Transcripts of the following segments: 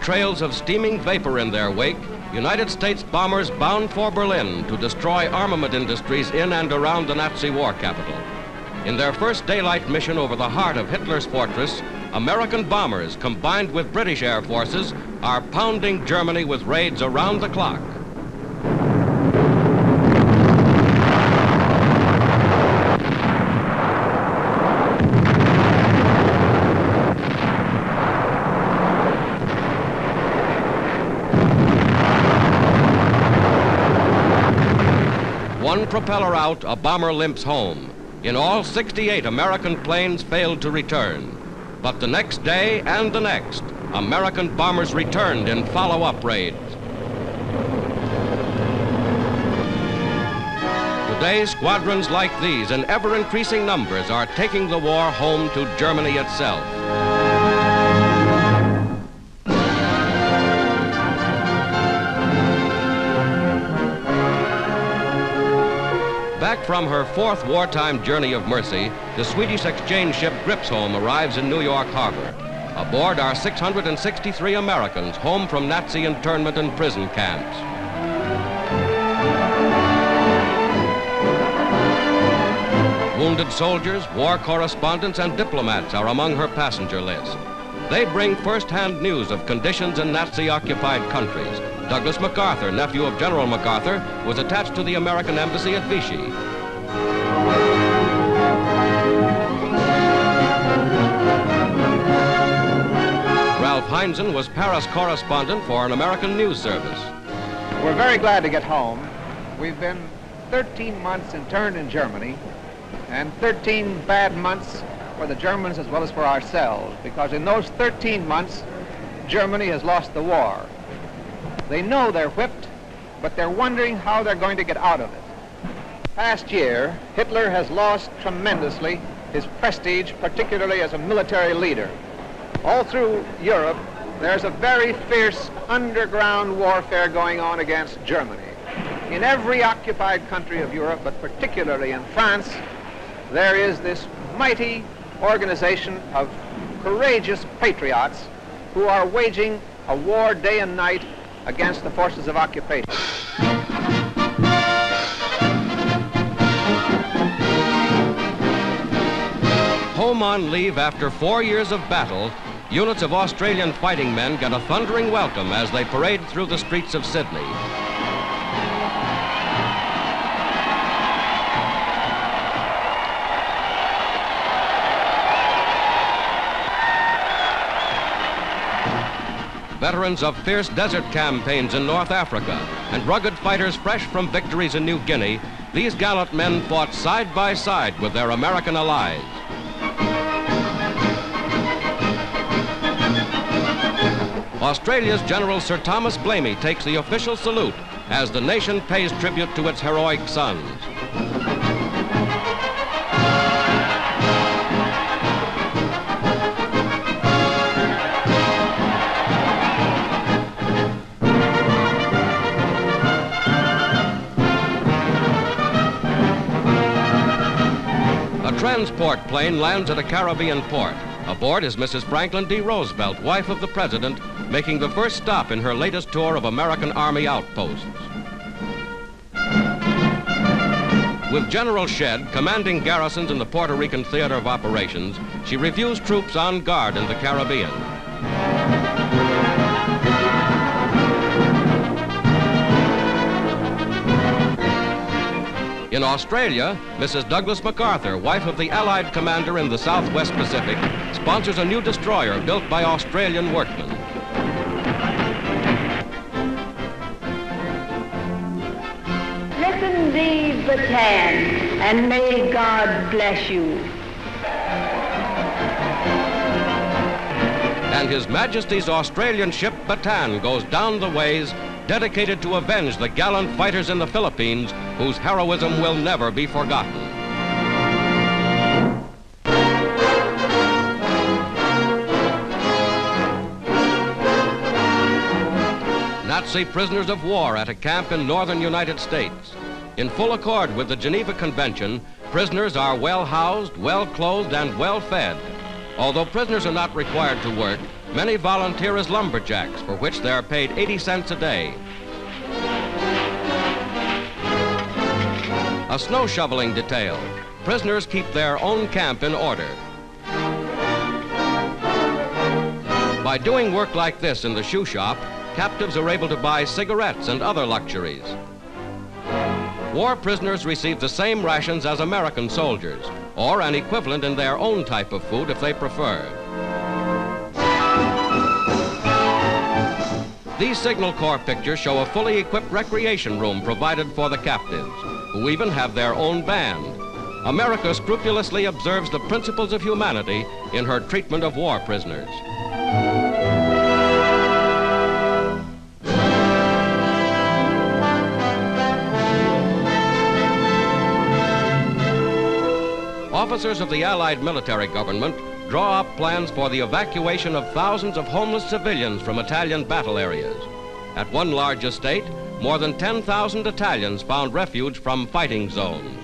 trails of steaming vapor in their wake, United States bombers bound for Berlin to destroy armament industries in and around the Nazi war capital. In their first daylight mission over the heart of Hitler's fortress, American bombers, combined with British air forces, are pounding Germany with raids around the clock. One propeller out, a bomber limps home. In all, 68 American planes failed to return. But the next day and the next, American bombers returned in follow-up raids. Today, squadrons like these in ever-increasing numbers are taking the war home to Germany itself. Back from her fourth wartime journey of mercy, the Swedish exchange ship Gripsholm arrives in New York Harbor. Aboard are 663 Americans home from Nazi internment and prison camps. Wounded soldiers, war correspondents, and diplomats are among her passenger list. They bring first-hand news of conditions in Nazi-occupied countries. Douglas MacArthur, nephew of General MacArthur, was attached to the American embassy at Vichy. Ralph Heinzen was Paris correspondent for an American news service. We're very glad to get home. We've been 13 months interned in Germany, and 13 bad months for the Germans as well as for ourselves, because in those 13 months, Germany has lost the war. They know they're whipped, but they're wondering how they're going to get out of it. Past year, Hitler has lost tremendously his prestige, particularly as a military leader. All through Europe, there's a very fierce underground warfare going on against Germany. In every occupied country of Europe, but particularly in France, there is this mighty organization of courageous patriots who are waging a war day and night against the forces of occupation. Home on leave after 4 years of battle, units of Australian fighting men get a thundering welcome as they parade through the streets of Sydney. Veterans of fierce desert campaigns in North Africa and rugged fighters fresh from victories in New Guinea, these gallant men fought side by side with their American allies. Australia's General Sir Thomas Blamey takes the official salute as the nation pays tribute to its heroic sons. A transport plane lands at a Caribbean port. Aboard is Mrs. Franklin D. Roosevelt, wife of the President, making the first stop in her latest tour of American Army outposts. With General Shedd commanding garrisons in the Puerto Rican Theater of Operations, she reviews troops on guard in the Caribbean. In Australia, Mrs. Douglas MacArthur, wife of the Allied commander in the Southwest Pacific, sponsors a new destroyer built by Australian workmen. Listen thee, Bataan, and may God bless you. And His Majesty's Australian ship Bataan goes down the ways, dedicated to avenge the gallant fighters in the Philippines whose heroism will never be forgotten. Nazi prisoners of war at a camp in northern United States. In full accord with the Geneva Convention, prisoners are well housed, well clothed, and well fed. Although prisoners are not required to work, Many volunteer as lumberjacks, for which they are paid 80 cents a day. A snow shoveling detail. Prisoners keep their own camp in order. By doing work like this in the shoe shop, captives are able to buy cigarettes and other luxuries. War prisoners receive the same rations as American soldiers, or an equivalent in their own type of food if they prefer. These Signal Corps pictures show a fully equipped recreation room provided for the captives, who even have their own band. America scrupulously observes the principles of humanity in her treatment of war prisoners. Officers of the Allied military government draw up plans for the evacuation of thousands of homeless civilians from Italian battle areas. At one large estate, more than 10,000 Italians found refuge from fighting zones.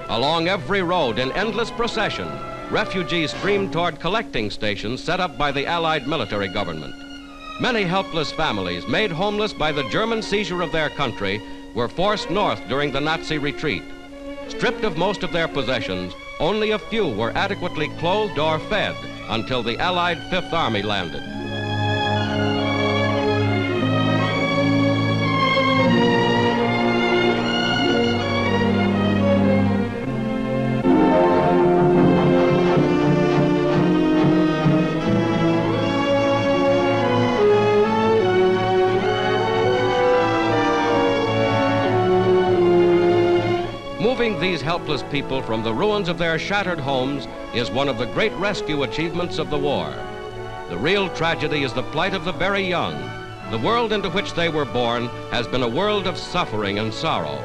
Along every road in endless procession, refugees streamed toward collecting stations set up by the Allied military government. Many helpless families, made homeless by the German seizure of their country, were forced north during the Nazi retreat. Stripped of most of their possessions, only a few were adequately clothed or fed until the Allied Fifth Army landed. Moving these helpless people from the ruins of their shattered homes is one of the great rescue achievements of the war. The real tragedy is the plight of the very young. The world into which they were born has been a world of suffering and sorrow.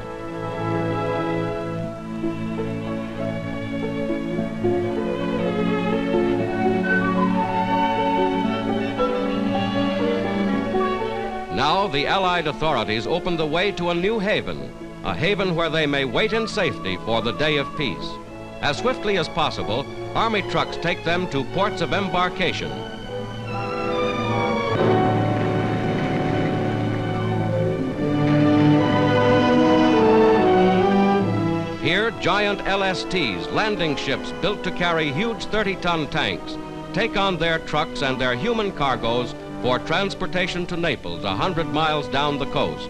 Now the Allied authorities open the way to a new haven, a haven where they may wait in safety for the day of peace. As swiftly as possible, Army trucks take them to ports of embarkation. Here, giant LSTs, landing ships built to carry huge 30-ton tanks, take on their trucks and their human cargoes for transportation to Naples, 100 miles down the coast.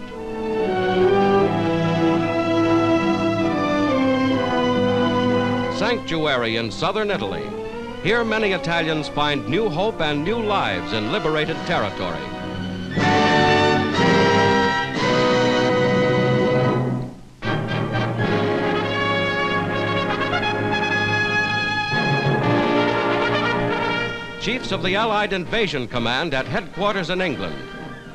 Sanctuary in southern Italy. Here many Italians find new hope and new lives in liberated territory. Chiefs of the Allied Invasion Command at headquarters in England.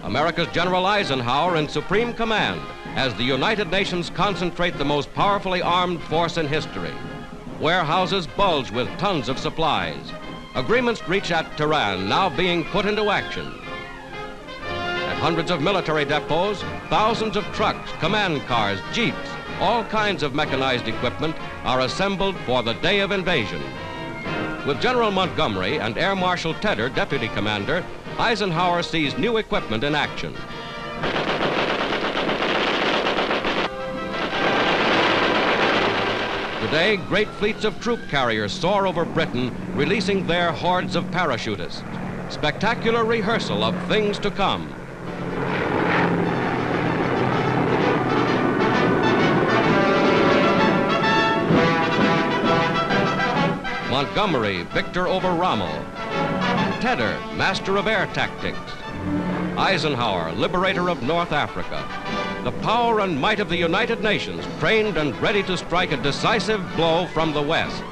America's General Eisenhower in supreme command as the United Nations concentrate the most powerfully armed force in history. Warehouses bulge with tons of supplies. Agreements reached at Tehran now being put into action. At hundreds of military depots, thousands of trucks, command cars, jeeps, all kinds of mechanized equipment are assembled for the day of invasion. With General Montgomery and Air Marshal Tedder, deputy commander, Eisenhower sees new equipment in action. Today, great fleets of troop carriers soar over Britain, releasing their hordes of parachutists. Spectacular rehearsal of things to come. Montgomery, victor over Rommel. Tedder, master of air tactics. Eisenhower, liberator of North Africa. The power and might of the United Nations, trained and ready to strike a decisive blow from the West.